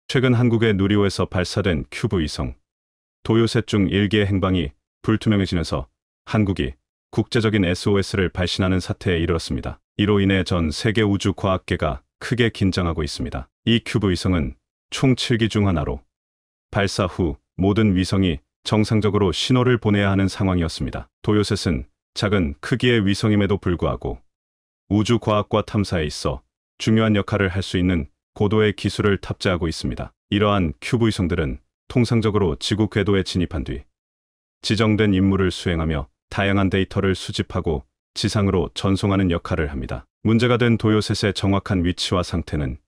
최근 한국의 누리호에서 발사된 큐브 위성 도요셋 중 1기의 행방이 불투명해지면서 한국이 국제적인 SOS를 발신하는 사태에 이르렀습니다. 이로 인해 전 세계 우주 과학계가 크게 긴장하고 있습니다. 이 큐브 위성은 총 7기 중 하나로 발사 후 모든 위성이 정상적으로 신호를 보내야 하는 상황이었습니다. 도요셋은 작은 크기의 위성임에도 불구하고 우주 과학과 탐사에 있어 중요한 역할을 할 수 있는 고도의 기술을 탑재하고 있습니다. 이러한 큐브 위성들은 통상적으로 지구 궤도에 진입한 뒤 지정된 임무를 수행하며 다양한 데이터를 수집하고 지상으로 전송하는 역할을 합니다. 문제가 된 도요셋의 정확한 위치와 상태는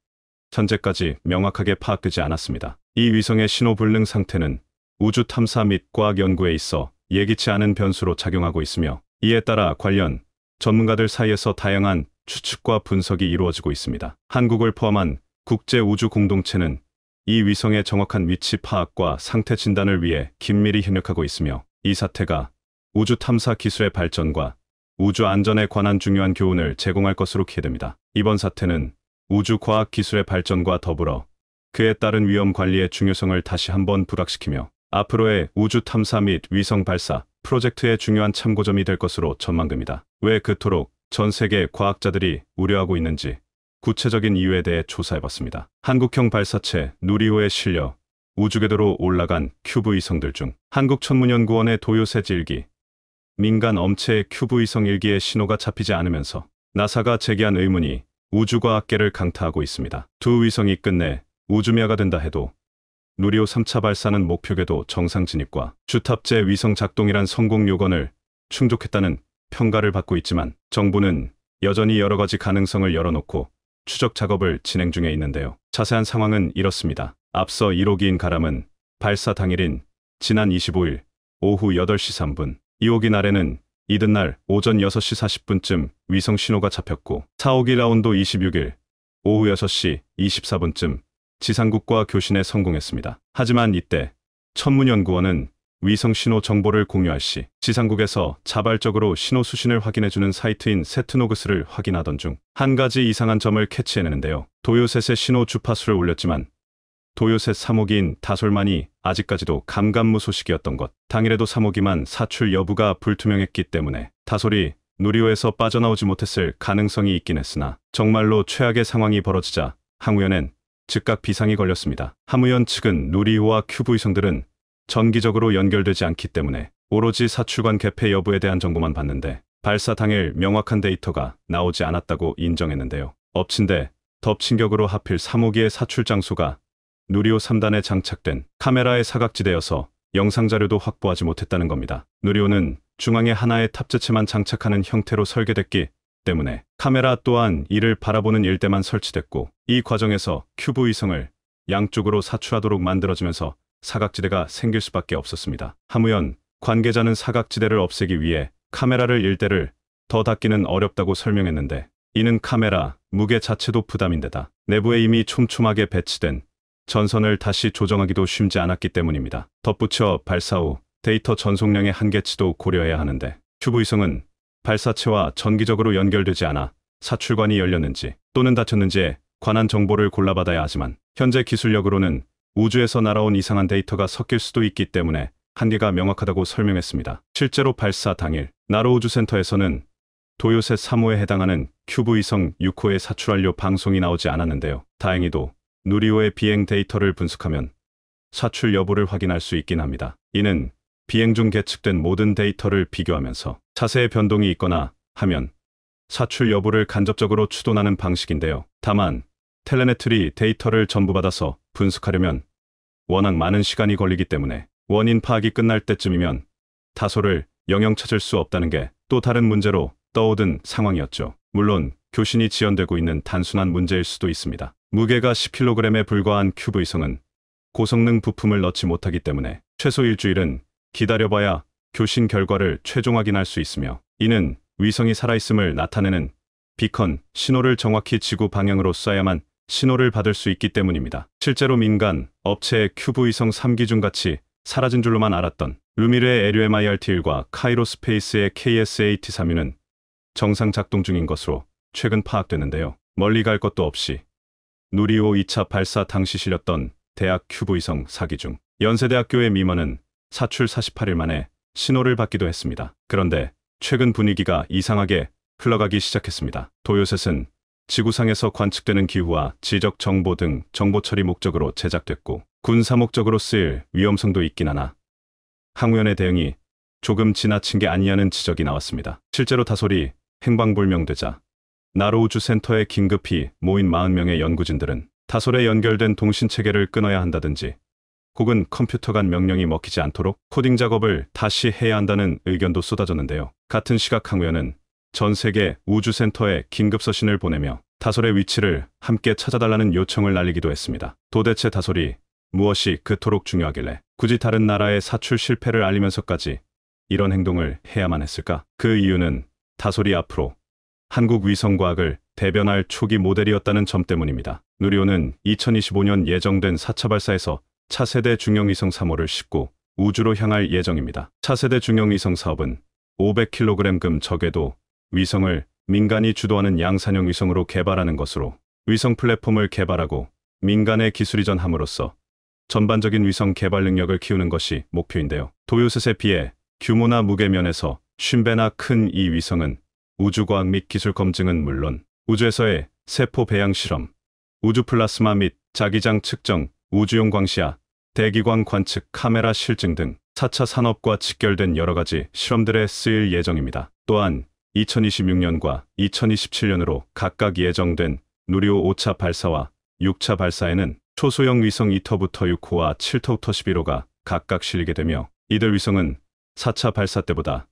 현재까지 명확하게 파악되지 않았습니다. 이 위성의 신호 불능 상태는 우주 탐사 및 과학 연구에 있어 예기치 않은 변수로 작용하고 있으며 이에 따라 관련 전문가들 사이에서 다양한 추측과 분석이 이루어지고 있습니다. 한국을 포함한 국제 우주 공동체는 이 위성의 정확한 위치 파악과 상태 진단을 위해 긴밀히 협력하고 있으며 이 사태가 우주 탐사 기술의 발전과 우주 안전에 관한 중요한 교훈을 제공할 것으로 기대됩니다. 이번 사태는 우주 과학 기술의 발전과 더불어 그에 따른 위험 관리의 중요성을 다시 한번 부각시키며 앞으로의 우주 탐사 및 위성 발사 프로젝트의 중요한 참고점이 될 것으로 전망됩니다. 왜 그토록 전 세계 과학자들이 우려하고 있는지 구체적인 이유에 대해 조사해봤습니다. 한국형 발사체 누리호에 실려 우주궤도로 올라간 큐브 위성들 중 한국천문연구원의 도요셋 1기, 민간 엄체의 큐브 위성 1기의 신호가 잡히지 않으면서 나사가 제기한 의문이 우주과학계를 강타하고 있습니다. 두 위성이 끝내 우주미아가 된다 해도 누리호 3차 발사는 목표궤도 정상 진입과 주탑재 위성 작동이란 성공 요건을 충족했다는 평가를 받고 있지만 정부는 여전히 여러 가지 가능성을 열어놓고 추적 작업을 진행 중에 있는데요. 자세한 상황은 이렇습니다. 앞서 1호기인 가람은 발사 당일인 지난 25일 오후 8시 3분, 2호기 날에는 이튿날 오전 6시 40분쯤 위성 신호가 잡혔고 4호기 라운도 26일 오후 6시 24분쯤 지상국과 교신에 성공했습니다. 하지만 이때 천문연구원은 위성 신호 정보를 공유할 시 지상국에서 자발적으로 신호 수신을 확인해주는 사이트인 세트노그스를 확인하던 중 한 가지 이상한 점을 캐치해내는데요. 도요셋의 신호 주파수를 올렸지만 도요셋 3호기인 다솔만이 아직까지도 감감무소식이었던 것. 당일에도 3호기만 사출 여부가 불투명했기 때문에 다솔이 누리호에서 빠져나오지 못했을 가능성이 있긴 했으나 정말로 최악의 상황이 벌어지자 항우연엔 즉각 비상이 걸렸습니다. 항우연 측은 누리호와 큐브 위성들은 정기적으로 연결되지 않기 때문에 오로지 사출관 개폐 여부에 대한 정보만 받는데 발사 당일 명확한 데이터가 나오지 않았다고 인정했는데요. 엎친 데 덮친 격으로 하필 3호기의 사출 장소가 누리호 3단에 장착된 카메라의 사각지대여서 영상자료도 확보하지 못했다는 겁니다. 누리호는 중앙에 하나의 탑재체만 장착하는 형태로 설계됐기 때문에 카메라 또한 이를 바라보는 일대만 설치됐고 이 과정에서 큐브 위성을 양쪽으로 사출하도록 만들어지면서 사각지대가 생길 수밖에 없었습니다. 항우연 관계자는 사각지대를 없애기 위해 카메라를 일대를 더 닫기는 어렵다고 설명했는데 이는 카메라 무게 자체도 부담인데다 내부에 이미 촘촘하게 배치된 전선을 다시 조정하기도 쉽지 않았기 때문입니다. 덧붙여 발사 후 데이터 전송량의 한계치도 고려해야 하는데 큐브 위성은 발사체와 정기적으로 연결되지 않아 사출관이 열렸는지 또는 닫혔는지에 관한 정보를 골라받아야 하지만 현재 기술력으로는 우주에서 날아온 이상한 데이터가 섞일 수도 있기 때문에 한계가 명확하다고 설명했습니다. 실제로 발사 당일 나로우주센터에서는 도요셋 3호에 해당하는 큐브 위성 6호의 사출 완료 방송이 나오지 않았는데요. 다행히도 누리호의 비행 데이터를 분석하면 사출 여부를 확인할 수 있긴 합니다. 이는 비행 중 계측된 모든 데이터를 비교하면서 차세의 변동이 있거나 하면 사출 여부를 간접적으로 추론하는 방식인데요. 다만 텔레메트리 데이터를 전부 받아서 분석하려면 워낙 많은 시간이 걸리기 때문에 원인 파악이 끝날 때쯤이면 다소를 영영 찾을 수 없다는 게 또 다른 문제로 떠오른 상황이었죠. 물론 교신이 지연되고 있는 단순한 문제일 수도 있습니다. 무게가 10kg에 불과한 큐브 위성은 고성능 부품을 넣지 못하기 때문에 최소 일주일은 기다려봐야 교신 결과를 최종 확인할 수 있으며 이는 위성이 살아있음을 나타내는 비컨 신호를 정확히 지구 방향으로 쏴야만 신호를 받을 수 있기 때문입니다. 실제로 민간 업체의 큐브 위성 3기 중 같이 사라진 줄로만 알았던 루미르의 LUMIRT1과 카이로 스페이스의 KSAT3U는 정상 작동 중인 것으로 최근 파악되는데요. 멀리 갈 것도 없이 누리호 2차 발사 당시 실렸던 대학 큐브 위성 사기 중 연세대학교의 미먼은 사출 48일 만에 신호를 받기도 했습니다. 그런데 최근 분위기가 이상하게 흘러가기 시작했습니다. 도요셋은 지구상에서 관측되는 기후와 지적 정보 등 정보 처리 목적으로 제작됐고 군사 목적으로 쓰일 위험성도 있긴 하나 항우연의 대응이 조금 지나친 게 아니냐는 지적이 나왔습니다. 실제로 타솔이 행방불명되자 나로 우주센터에 긴급히 모인 40명의 연구진들은 타솔에 연결된 통신체계를 끊어야 한다든지 혹은 컴퓨터 간 명령이 먹히지 않도록 코딩 작업을 다시 해야 한다는 의견도 쏟아졌는데요. 같은 시각 항우연은 전 세계 우주센터에 긴급서신을 보내며 타솔의 위치를 함께 찾아달라는 요청을 날리기도 했습니다. 도대체 타솔이 무엇이 그토록 중요하길래 굳이 다른 나라의 사출 실패를 알리면서까지 이런 행동을 해야만 했을까? 그 이유는 타솔이 앞으로 한국 위성과학을 대변할 초기 모델이었다는 점 때문입니다. 누리호는 2025년 예정된 4차 발사에서 차세대 중형위성 3호를 싣고 우주로 향할 예정입니다. 차세대 중형위성 사업은 500kg급 적외도 위성을 민간이 주도하는 양산형 위성으로 개발하는 것으로 위성 플랫폼을 개발하고 민간의 기술 이전함으로써 전반적인 위성 개발 능력을 키우는 것이 목표인데요. 도요셋에 비해 규모나 무게 면에서 50배나 큰 이 위성은 우주과학 및 기술 검증은 물론 우주에서의 세포 배양 실험, 우주 플라스마 및 자기장 측정, 우주용 광시야, 대기광 관측, 카메라 실증 등 4차 산업과 직결된 여러가지 실험들에 쓰일 예정입니다. 또한 2026년과 2027년으로 각각 예정된 누리호 5차 발사와 6차 발사에는 초소형 위성 2터부터 6호와 7터부터 11호가 각각 실리게 되며 이들 위성은 4차 발사 때보다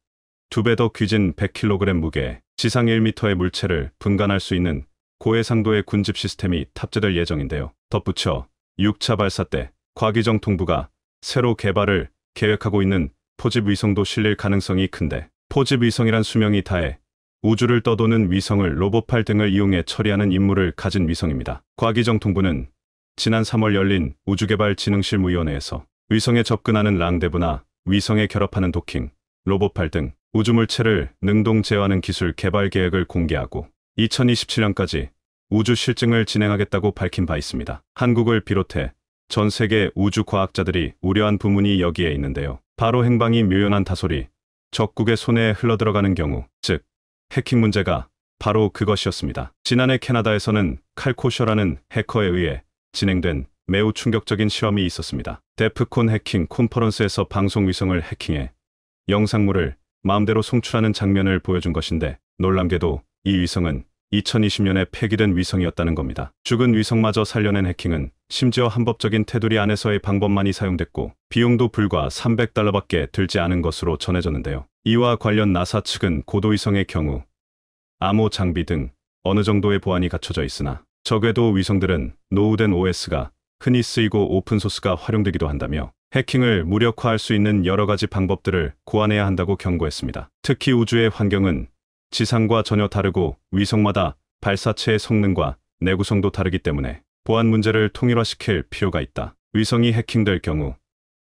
2배 더 귀진 100kg 무게, 지상 1m의 물체를 분간할 수 있는 고해상도의 군집 시스템이 탑재될 예정인데요. 덧붙여 6차 발사 때 과기정통부가 새로 개발을 계획하고 있는 포집 위성도 실릴 가능성이 큰데 포집 위성이란 수명이 다해 우주를 떠도는 위성을 로봇팔 등을 이용해 처리하는 임무를 가진 위성입니다. 과기정통부는 지난 3월 열린 우주개발진흥실무위원회에서 위성에 접근하는 랑데브나 위성에 결합하는 도킹, 로봇팔 등 우주물체를 능동 제어하는 기술 개발 계획을 공개하고 2027년까지 우주 실증을 진행하겠다고 밝힌 바 있습니다. 한국을 비롯해 전 세계 우주 과학자들이 우려한 부문이 여기에 있는데요. 바로 행방이 묘연한 타솔이 적국의 손에 흘러들어가는 경우, 즉 해킹 문제가 바로 그것이었습니다. 지난해 캐나다에서는 칼코셔라는 해커에 의해 진행된 매우 충격적인 실험이 있었습니다. 데프콘 해킹 콘퍼런스에서 방송 위성을 해킹해 영상물을 마음대로 송출하는 장면을 보여준 것인데 놀랍게도 이 위성은 2020년에 폐기된 위성이었다는 겁니다. 죽은 위성마저 살려낸 해킹은 심지어 한법적인 테두리 안에서의 방법만이 사용됐고 비용도 불과 $300밖에 들지 않은 것으로 전해졌는데요. 이와 관련 나사 측은 고도위성의 경우 암호 장비 등 어느 정도의 보안이 갖춰져 있으나 저궤도 위성들은 노후된 OS가 흔히 쓰이고 오픈소스가 활용되기도 한다며 해킹을 무력화할 수 있는 여러 가지 방법들을 고안해야 한다고 경고했습니다. 특히 우주의 환경은 지상과 전혀 다르고 위성마다 발사체의 성능과 내구성도 다르기 때문에 보안 문제를 통일화시킬 필요가 있다. 위성이 해킹될 경우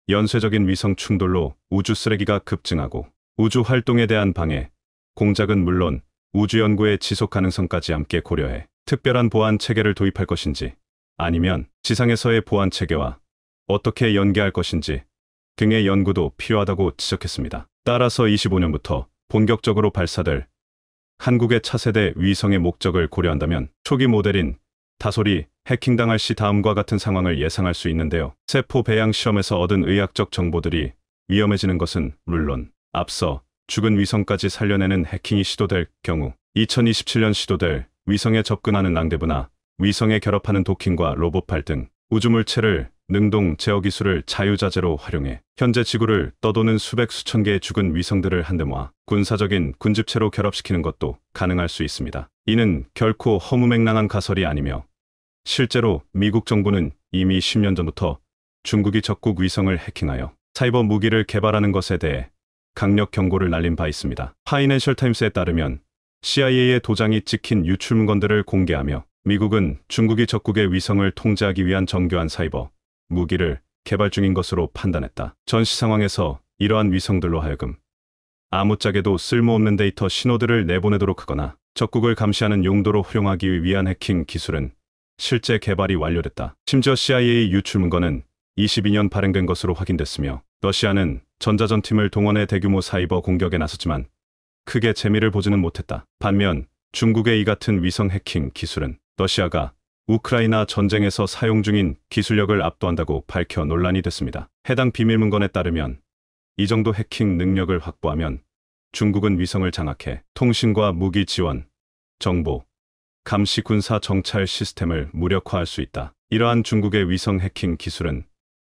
연쇄적인 위성 충돌로 우주 쓰레기가 급증하고 우주 활동에 대한 방해, 공작은 물론 우주 연구의 지속 가능성까지 함께 고려해 특별한 보안 체계를 도입할 것인지 아니면 지상에서의 보안 체계와 어떻게 연계할 것인지 등의 연구도 필요하다고 지적했습니다. 따라서 25년부터 본격적으로 발사될 한국의 차세대 위성의 목적을 고려한다면 초기 모델인 타솔이 해킹당할 시 다음과 같은 상황을 예상할 수 있는데요. 세포 배양 실험에서 얻은 의학적 정보들이 위험해지는 것은 물론 앞서 죽은 위성까지 살려내는 해킹이 시도될 경우 2027년 시도될 위성에 접근하는 랑데브나 위성에 결합하는 도킹과 로봇팔 등 우주물체를 능동 제어 기술을 자유자재로 활용해 현재 지구를 떠도는 수백 수천 개의 죽은 위성들을 한데 모아 군사적인 군집체로 결합시키는 것도 가능할 수 있습니다. 이는 결코 허무맹랑한 가설이 아니며 실제로 미국 정부는 이미 10년 전부터 중국이 적국 위성을 해킹하여 사이버 무기를 개발하는 것에 대해 강력 경고를 날린 바 있습니다. 파이낸셜 타임스에 따르면 CIA의 도장이 찍힌 유출 문건들을 공개하며 미국은 중국이 적국의 위성을 통제하기 위한 정교한 사이버 무기를 개발 중인 것으로 판단했다. 전시 상황에서 이러한 위성들로 하여금 아무짝에도 쓸모없는 데이터 신호들을 내보내도록 하거나 적국을 감시하는 용도로 활용하기 위한 해킹 기술은 실제 개발이 완료됐다. 심지어 CIA 유출 문건은 22년 발행된 것으로 확인됐으며 러시아는 전자전팀을 동원해 대규모 사이버 공격에 나섰지만 크게 재미를 보지는 못했다. 반면 중국의 이 같은 위성 해킹 기술은 러시아가 우크라이나 전쟁에서 사용 중인 기술력을 압도한다고 밝혀 논란이 됐습니다. 해당 비밀 문건에 따르면 이 정도 해킹 능력을 확보하면 중국은 위성을 장악해 통신과 무기 지원, 정보, 감시 군사 정찰 시스템을 무력화할 수 있다. 이러한 중국의 위성 해킹 기술은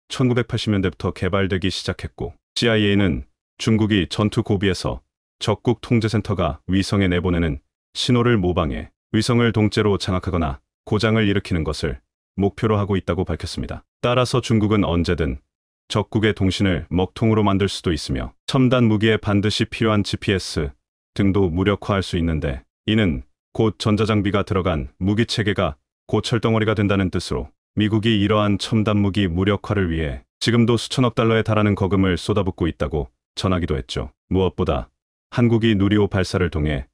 1980년대부터 개발되기 시작했고 CIA는 중국이 전투 고비에서 적국 통제센터가 위성에 내보내는 신호를 모방해 위성을 동째로 장악하거나 고장을 일으키는 것을 목표로 하고 있다고 밝혔습니다. 따라서 중국은 언제든 적국의 통신을 먹통으로 만들 수도 있으며 첨단 무기에 반드시 필요한 GPS 등도 무력화할 수 있는데 이는 곧 전자장비가 들어간 무기체계가 곧 철덩어리가 된다는 뜻으로 미국이 이러한 첨단 무기 무력화를 위해 지금도 수천억 달러에 달하는 거금을 쏟아붓고 있다고 전하기도 했죠. 무엇보다 한국이 누리호 발사를 통해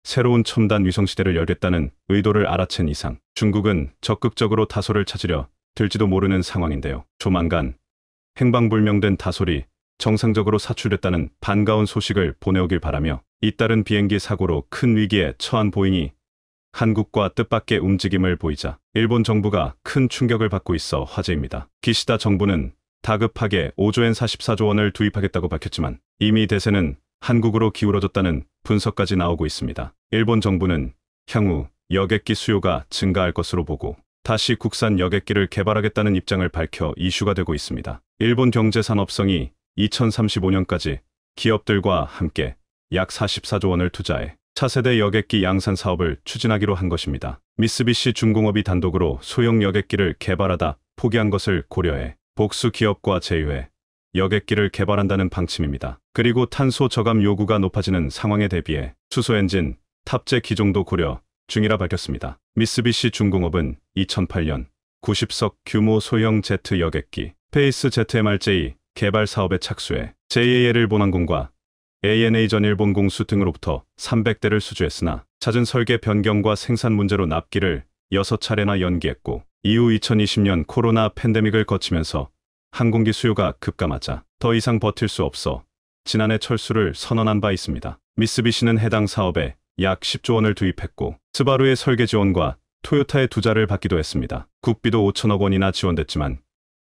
새로운 첨단 위성시대를 열겠다는 의도를 알아챈 이상 중국은 적극적으로 다소를 찾으려 들지도 모르는 상황인데요. 조만간 행방불명된 다솔이 정상적으로 사출됐다는 반가운 소식을 보내오길 바라며 잇따른 비행기 사고로 큰 위기에 처한 보잉이 한국과 뜻밖의 움직임을 보이자 일본 정부가 큰 충격을 받고 있어 화제입니다. 기시다 정부는 다급하게 5조엔 44조 원을 투입하겠다고 밝혔지만 이미 대세는 한국으로 기울어졌다는 분석까지 나오고 있습니다. 일본 정부는 향후 여객기 수요가 증가할 것으로 보고 다시 국산 여객기를 개발하겠다는 입장을 밝혀 이슈가 되고 있습니다. 일본 경제산업성이 2035년까지 기업들과 함께 약 44조 원을 투자해 차세대 여객기 양산 사업을 추진하기로 한 것입니다. 미쓰비시 중공업이 단독으로 소형 여객기를 개발하다 포기한 것을 고려해 복수 기업과 제휴해 여객기를 개발한다는 방침입니다. 그리고 탄소 저감 요구가 높아지는 상황에 대비해 수소 엔진 탑재 기종도 고려 중이라 밝혔습니다. 미쓰비시 중공업은 2008년 90석 규모 소형 제트 여객기 스페이스 ZMRJ 개발 사업에 착수해 JAL 일본항공과 ANA 전 일본 공수 등으로부터 300대를 수주했으나 잦은 설계 변경과 생산 문제로 납기를 6차례나 연기했고 이후 2020년 코로나 팬데믹을 거치면서 항공기 수요가 급감하자 더 이상 버틸 수 없어 지난해 철수를 선언한 바 있습니다. 미쓰비시는 해당 사업에 약 10조 원을 투입했고 스바루의 설계 지원과 토요타의 투자를 받기도 했습니다. 국비도 5천억 원이나 지원됐지만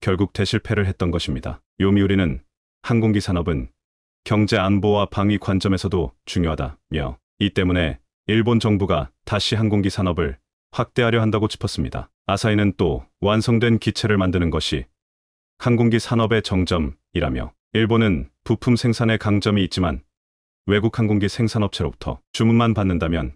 결국 대실패를 했던 것입니다. 요미우리는 항공기 산업은 경제 안보와 방위 관점에서도 중요하다며 이 때문에 일본 정부가 다시 항공기 산업을 확대하려 한다고 짚었습니다. 아사히는 또 완성된 기체를 만드는 것이 항공기 산업의 정점이라며 일본은 부품 생산에 강점이 있지만 외국 항공기 생산업체로부터 주문만 받는다면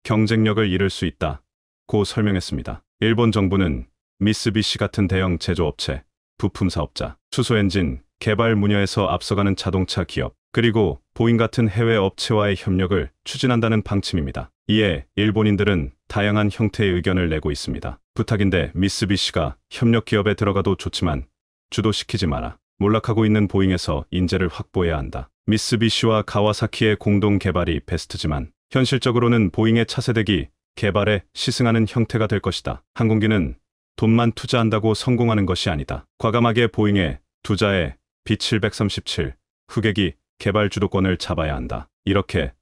경쟁력을 잃을 수 있다고 설명했습니다. 일본 정부는 미쓰비시 같은 대형 제조업체, 부품 사업자, 수소 엔진, 개발 분야에서 앞서가는 자동차 기업, 그리고 보잉 같은 해외 업체와의 협력을 추진한다는 방침입니다. 이에 일본인들은 다양한 형태의 의견을 내고 있습니다. 부탁인데 미쓰비시가 협력 기업에 들어가도 좋지만 주도시키지 마라. 몰락하고 있는 보잉에서 인재를 확보해야 한다. 미쓰비시와 가와사키의 공동 개발이 베스트지만 현실적으로는 보잉의 차세대기 개발에 시승하는 형태가 될 것이다. 항공기는 돈만 투자한다고 성공하는 것이 아니다. 과감하게 보잉에 투자해 B737 후계기 개발 주도권을 잡아야 한다. 이렇게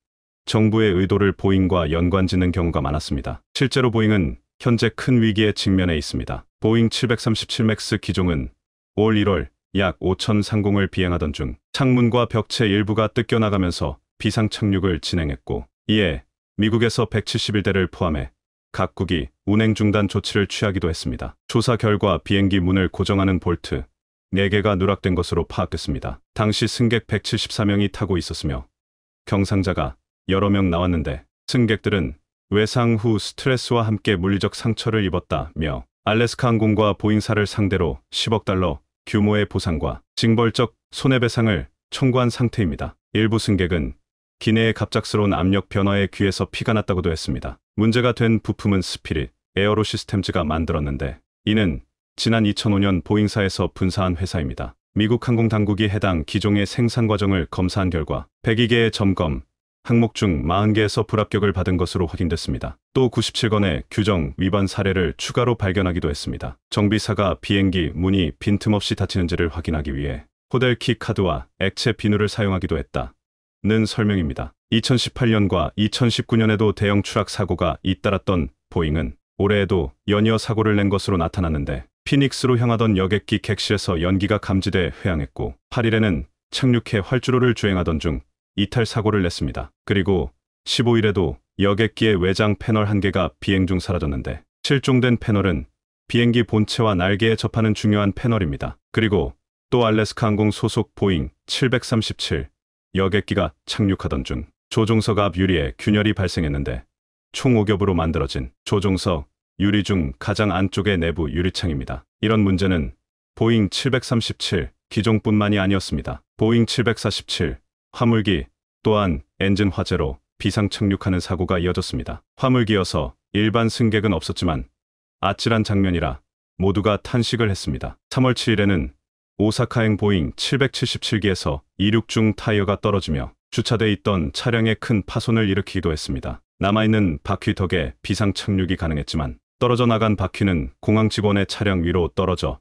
정부의 의도를 보잉과 연관짓는 경우가 많았습니다. 실제로 보잉은 현재 큰 위기에 직면해 있습니다. 보잉 737 맥스 기종은 올 1월 약 5천 상공을 비행하던 중 창문과 벽체 일부가 뜯겨나가면서 비상 착륙을 진행했고 이에 미국에서 171대를 포함해 각국이 운행 중단 조치를 취하기도 했습니다. 조사 결과 비행기 문을 고정하는 볼트 4개가 누락된 것으로 파악됐습니다. 당시 승객 174명이 타고 있었으며 경상자가 여러 명 나왔는데 승객들은 외상 후 스트레스와 함께 물리적 상처를 입었다며 알래스카 항공과 보잉사를 상대로 10억 달러 규모의 보상과 징벌적 손해배상을 청구한 상태입니다. 일부 승객은 기내의 갑작스러운 압력 변화에 귀에서 피가 났다고도 했습니다. 문제가 된 부품은 스피릿 에어로 시스템즈가 만들었는데 이는 지난 2005년 보잉사에서 분사한 회사입니다. 미국 항공당국이 해당 기종의 생산 과정을 검사한 결과 102개의 점검, 항목 중 40개에서 불합격을 받은 것으로 확인됐습니다. 또 97건의 규정 위반 사례를 추가로 발견하기도 했습니다. 정비사가 비행기 문이 빈틈없이 닫히는지를 확인하기 위해 호델키 카드와 액체 비누를 사용하기도 했다는 설명입니다. 2018년과 2019년에도 대형 추락 사고가 잇따랐던 보잉은 올해에도 연이어 사고를 낸 것으로 나타났는데 피닉스로 향하던 여객기 객실에서 연기가 감지돼 회항했고 8일에는 착륙해 활주로를 주행하던 중 이탈 사고를 냈습니다. 그리고 15일에도 여객기의 외장 패널 1개가 비행 중 사라졌는데 실종된 패널은 비행기 본체와 날개에 접하는 중요한 패널입니다. 그리고 또 알래스카 항공 소속 보잉 737 여객기가 착륙하던 중 조종석 앞 유리에 균열이 발생했는데 총 5겹으로 만들어진 조종석 유리 중 가장 안쪽의 내부 유리창입니다. 이런 문제는 보잉 737 기종뿐만이 아니었습니다. 보잉 747 화물기 또한 엔진 화재로 비상 착륙하는 사고가 이어졌습니다. 화물기여서 일반 승객은 없었지만 아찔한 장면이라 모두가 탄식을 했습니다. 3월 7일에는 오사카행 보잉 777기에서 이륙 중 타이어가 떨어지며 주차돼 있던 차량에 큰 파손을 일으키기도 했습니다. 남아있는 바퀴 덕에 비상 착륙이 가능했지만 떨어져 나간 바퀴는 공항 직원의 차량 위로 떨어져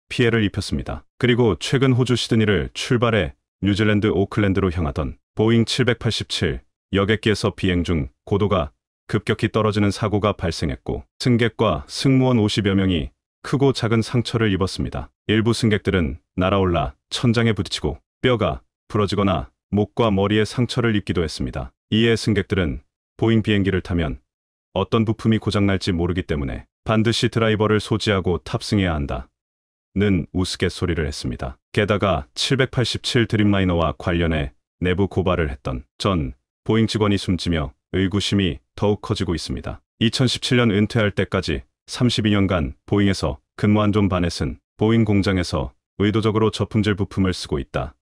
피해를 입혔습니다. 그리고 최근 호주 시드니를 출발해 뉴질랜드 오클랜드로 향하던 보잉 787 여객기에서 비행 중 고도가 급격히 떨어지는 사고가 발생했고 승객과 승무원 50여 명이 크고 작은 상처를 입었습니다. 일부 승객들은 날아올라 천장에 부딪히고 뼈가 부러지거나 목과 머리에 상처를 입기도 했습니다. 이에 승객들은 보잉 비행기를 타면 어떤 부품이 고장날지 모르기 때문에 반드시 드라이버를 소지하고 탑승해야 한다. 는 우스갯소리를 했습니다. 게다가 787 드림라이너와 관련해 내부 고발을 했던 전 보잉 직원이 숨지며 의구심이 더욱 커지고 있습니다. 2017년 은퇴할 때까지 32년간 보잉에서 근무한 존 바넷은 보잉 공장에서 의도적으로 저품질 부품을 쓰고 있다.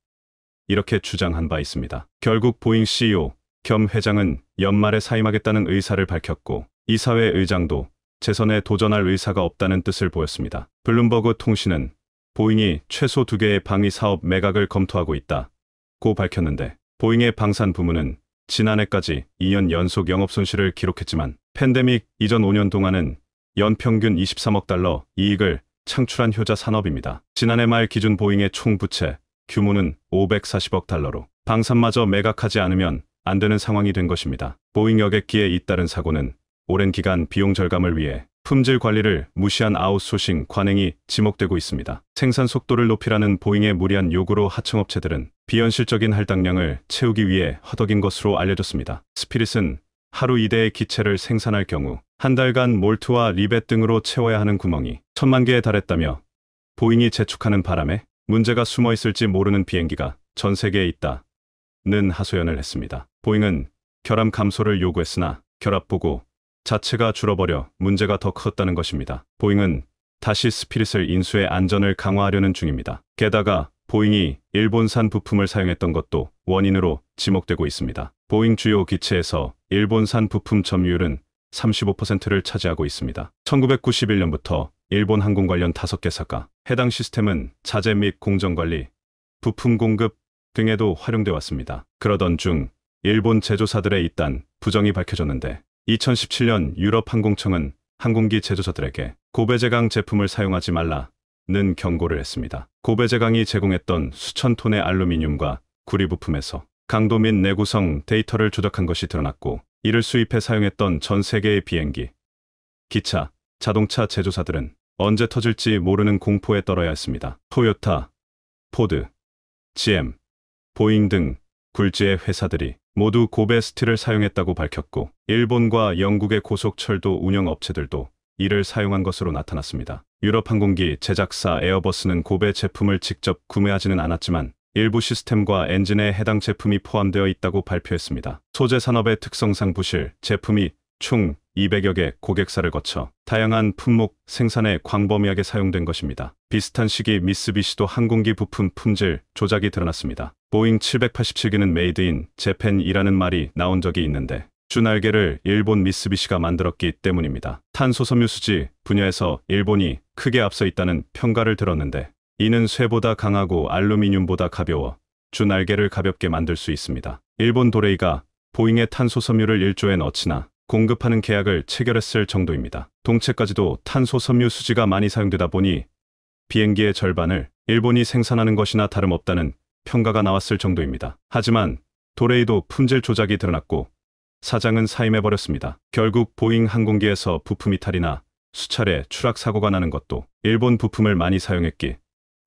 이렇게 주장한 바 있습니다. 결국 보잉 CEO 겸 회장은 연말에 사임하겠다는 의사를 밝혔고 이사회 의장도 재선에 도전할 의사가 없다는 뜻을 보였습니다. 블룸버그 통신은 보잉이 최소 2개의 방위 사업 매각을 검토하고 있다고 밝혔는데 보잉의 방산 부문은 지난해까지 2년 연속 영업 손실을 기록했지만 팬데믹 이전 5년 동안은 연평균 23억 달러 이익을 창출한 효자 산업입니다. 지난해 말 기준 보잉의 총 부채 규모는 540억 달러로 방산마저 매각하지 않으면 안 되는 상황이 된 것입니다. 보잉 여객기에 잇따른 사고는 오랜 기간 비용 절감을 위해 품질 관리를 무시한 아웃소싱 관행이 지목되고 있습니다. 생산 속도를 높이라는 보잉의 무리한 요구로 하청업체들은 비현실적인 할당량을 채우기 위해 허덕인 것으로 알려졌습니다. 스피릿은 하루 2대의 기체를 생산할 경우 한 달간 몰트와 리벳 등으로 채워야 하는 구멍이 1000만 개에 달했다며 보잉이 재촉하는 바람에 문제가 숨어 있을지 모르는 비행기가 전 세계에 있다는 하소연을 했습니다. 보잉은 결함 감소를 요구했으나 결합보고 자체가 줄어버려 문제가 더 컸다는 것입니다. 보잉은 다시 스피릿을 인수해 안전을 강화하려는 중입니다. 게다가 보잉이 일본산 부품을 사용했던 것도 원인으로 지목되고 있습니다. 보잉 주요 기체에서 일본산 부품 점유율은 35%를 차지하고 있습니다. 1991년부터 일본 항공 관련 5개사가 해당 시스템은 자재 및 공정관리, 부품 공급 등에도 활용돼 왔습니다. 그러던 중 일본 제조사들의 잇단 부정이 밝혀졌는데 2017년 유럽 항공청은 항공기 제조사들에게 고베제강 제품을 사용하지 말라는 경고를 했습니다. 고베제강이 제공했던 수천 톤의 알루미늄과 구리 부품에서 강도 및 내구성 데이터를 조작한 것이 드러났고 이를 수입해 사용했던 전 세계의 비행기, 기차, 자동차 제조사들은 언제 터질지 모르는 공포에 떨어야 했습니다. 토요타, 포드, GM, 보잉 등 굴지의 회사들이 모두 고베 스틸을 사용했다고 밝혔고 일본과 영국의 고속철도 운영업체들도 이를 사용한 것으로 나타났습니다. 유럽 항공기 제작사 에어버스는 고베 제품을 직접 구매하지는 않았지만 일부 시스템과 엔진에 해당 제품이 포함되어 있다고 발표했습니다. 소재 산업의 특성상 부실 제품이 총 200여 개 고객사를 거쳐 다양한 품목 생산에 광범위하게 사용된 것입니다. 비슷한 시기 미쓰비시도 항공기 부품 품질 조작이 드러났습니다. 보잉 787기는 메이드 인 재팬이라는 말이 나온 적이 있는데 주날개를 일본 미쓰비시가 만들었기 때문입니다. 탄소섬유 수지 분야에서 일본이 크게 앞서 있다는 평가를 들었는데 이는 쇠보다 강하고 알루미늄보다 가벼워 주날개를 가볍게 만들 수 있습니다. 일본 도레이가 보잉의 탄소 섬유를 1조에 넣치나 공급하는 계약을 체결했을 정도입니다. 동체까지도 탄소 섬유 수지가 많이 사용되다 보니 비행기의 절반을 일본이 생산하는 것이나 다름없다는 평가가 나왔을 정도입니다. 하지만 도레이도 품질 조작이 드러났고 사장은 사임해버렸습니다. 결국 보잉 항공기에서 부품 이탈이나 수차례 추락 사고가 나는 것도 일본 부품을 많이 사용했기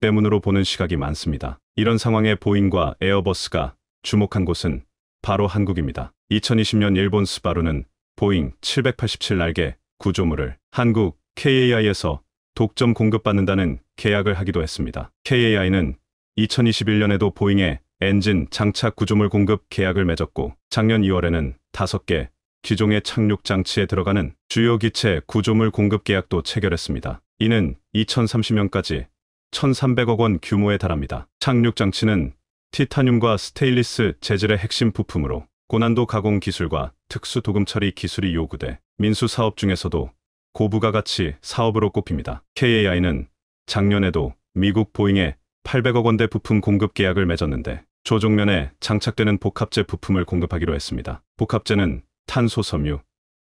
때문으로 보는 시각이 많습니다. 이런 상황에 보잉과 에어버스가 주목한 곳은 바로 한국입니다. 2020년 일본 스바루는 보잉 787 날개 구조물을 한국 KAI에서 독점 공급받는다는 계약을 하기도 했습니다. KAI는 2021년에도 보잉의 엔진 장착 구조물 공급 계약을 맺었고 작년 2월에는 5개 기종의 착륙 장치에 들어가는 주요 기체 구조물 공급 계약도 체결했습니다. 이는 2030년까지 1,300억 원 규모에 달합니다. 착륙 장치는 티타늄과 스테인리스 재질의 핵심 부품으로 고난도 가공 기술과 특수 도금 처리 기술이 요구돼 민수 사업 중에서도 고부가가치 사업으로 꼽힙니다. KAI는 작년에도 미국 보잉에 800억 원대 부품 공급 계약을 맺었는데 조종면에 장착되는 복합재 부품을 공급하기로 했습니다. 복합재는 탄소 섬유,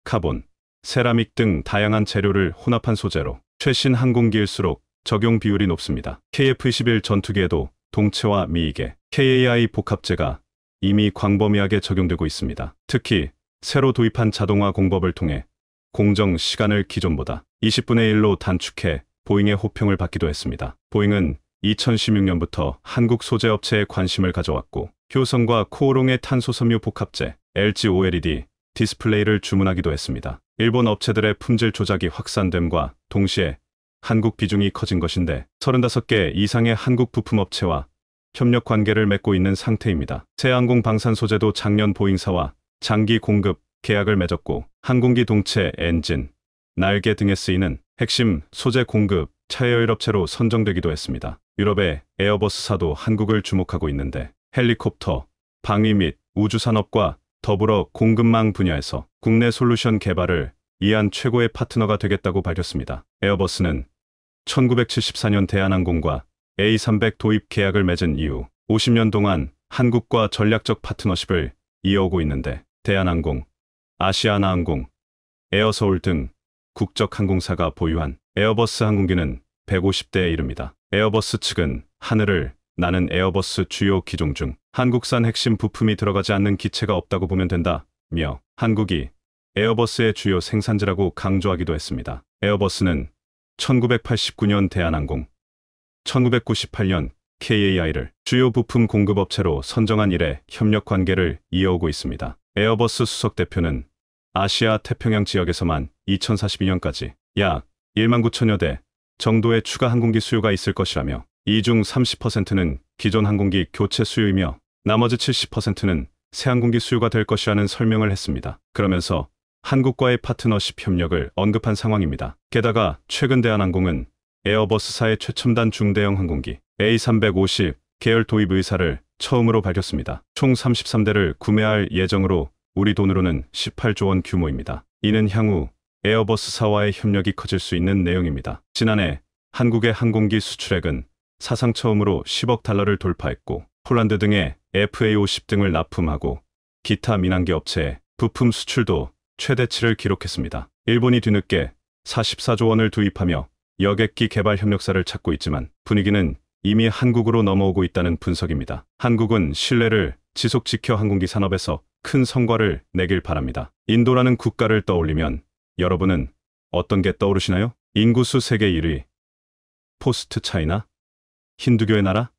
카본, 세라믹 등 다양한 재료를 혼합한 소재로 최신 항공기일수록 적용 비율이 높습니다. KF-21 전투기에도 동체와 미이계, KAI 복합재가 이미 광범위하게 적용되고 있습니다. 특히 새로 도입한 자동화 공법을 통해 공정 시간을 기존보다 20분의 1로 단축해 보잉의 호평을 받기도 했습니다. 보잉은 2016년부터 한국 소재 업체에 관심을 가져왔고 효성과 코오롱의 탄소 섬유 복합재, LG OLED 디스플레이를 주문하기도 했습니다. 일본 업체들의 품질 조작이 확산됨과 동시에 한국 비중이 커진 것인데 35개 이상의 한국 부품 업체와 협력 관계를 맺고 있는 상태입니다. 새항공 방산 소재도 작년 보잉사와 장기 공급 계약을 맺었고 항공기 동체, 엔진, 날개 등에 쓰이는 핵심 소재 공급 차여일 업체로 선정되기도 했습니다. 유럽의 에어버스사도 한국을 주목하고 있는데 헬리콥터, 방위 및 우주산업과 더불어 공급망 분야에서 국내 솔루션 개발을 위한 최고의 파트너가 되겠다고 밝혔습니다. 에어버스는 1974년 대한항공과 A300 도입 계약을 맺은 이후 50년 동안 한국과 전략적 파트너십을 이어오고 있는데 대한항공, 아시아나항공, 에어서울 등 국적 항공사가 보유한 에어버스 항공기는 150대에 이릅니다. 에어버스 측은 하늘을 나는 에어버스 주요 기종 중 한국산 핵심 부품이 들어가지 않는 기체가 없다고 보면 된다며 한국이 에어버스의 주요 생산지라고 강조하기도 했습니다. 에어버스는 1989년 대한항공, 1998년 KAI를 주요 부품 공급업체로 선정한 이래 협력 관계를 이어오고 있습니다. 에어버스 수석 대표는 아시아 태평양 지역에서만 2042년까지 약 1만 9천여 대 정도의 추가 항공기 수요가 있을 것이라며 이 중 30%는 기존 항공기 교체 수요이며 나머지 70%는 새 항공기 수요가 될 것이라는 설명을 했습니다. 그러면서 한국과의 파트너십 협력을 언급한 상황입니다. 게다가 최근 대한항공은 에어버스사의 최첨단 중대형 항공기 A350 계열 도입 의사를 처음으로 밝혔습니다. 총 33대를 구매할 예정으로 우리 돈으로는 18조 원 규모입니다. 이는 향후 에어버스사와의 협력이 커질 수 있는 내용입니다. 지난해 한국의 항공기 수출액은 사상 처음으로 10억 달러를 돌파했고 폴란드 등의 FA50 등을 납품하고 기타 민항기 업체의 부품 수출도 최대치를 기록했습니다. 일본이 뒤늦게 44조 원을 투입하며 여객기 개발 협력사를 찾고 있지만 분위기는 이미 한국으로 넘어오고 있다는 분석입니다. 한국은 신뢰를 지속 지켜 항공기 산업에서 큰 성과를 내길 바랍니다. 인도라는 국가를 떠올리면 여러분은 어떤 게 떠오르시나요? 인구수 세계 1위, 포스트 차이나? 힌두교의 나라?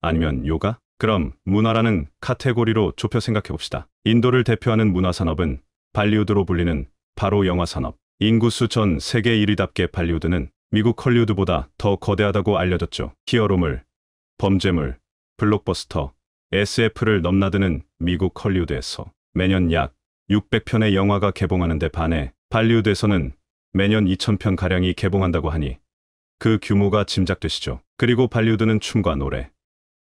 아니면 요가? 그럼 문화라는 카테고리로 좁혀 생각해봅시다. 인도를 대표하는 문화산업은 발리우드로 불리는 바로 영화산업. 인구수 전 세계 1위답게 발리우드는 미국 헐리우드보다 더 거대하다고 알려졌죠. 히어로물, 범죄물, 블록버스터, SF를 넘나드는 미국 헐리우드에서 매년 약 600편의 영화가 개봉하는 데 반해 발리우드에서는 매년 2,000편가량이 개봉한다고 하니 그 규모가 짐작되시죠. 그리고 발리우드는 춤과 노래,